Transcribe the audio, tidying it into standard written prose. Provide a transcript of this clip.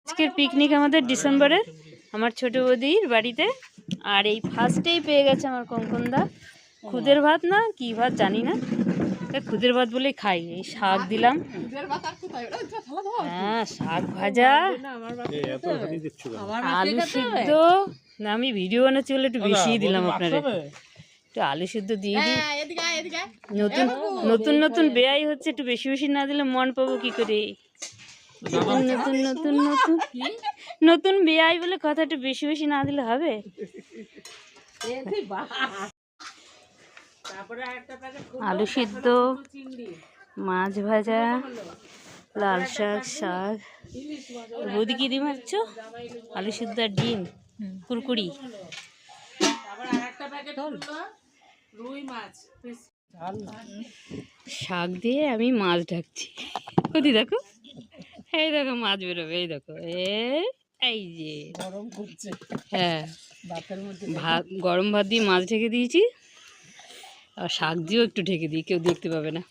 আজকের পিকনিক আমাদের ডিসেম্বরের আমার ছোট বৌদির বাড়িতে। আর এই ফার্স্টেই পেয়ে গেছে আমার কঙ্কনদা খুদের ভাত, না কি ভাত জানি না, খুদের ভাত বলেই খাই। এই শাক দিলাম, হ্যাঁ শাক ভাজা, আলু সিদ্ধ। না আমি ভিডিও বানাচ্ছি বলে একটু বেশিই দিলাম আপনারা, একটু আলু সিদ্ধ দিয়ে দিই। নতুন নতুন নতুন বেয়াই হচ্ছে, একটু বেশি বেশি না দিলে মন পাবো কি করে? নতুন নতুন নতুন নতুন নতুন বেয়াই বলে কথা, একটু বেশি বেশি না দিলে হবে? আলু সিদ্ধ, মাছ ভাজা, লাল শাক, শাক। বৌদি কি ডিম মারছ? আলু সিদ্ধ আর ডিম কুরকুরি। শাক দিয়ে আমি মাছ ঢাকছি। বৌদি দেখো, এই দেখো মাছ বেরোবে, এই দেখো, এই যে গরম করছে। হ্যাঁ ভাত, গরম ভাত দিয়ে মাছ ঢেকে দিয়েছি, আর শাক দিয়েও একটু ঢেকে দিই, কেউ দেখতে পাবে না।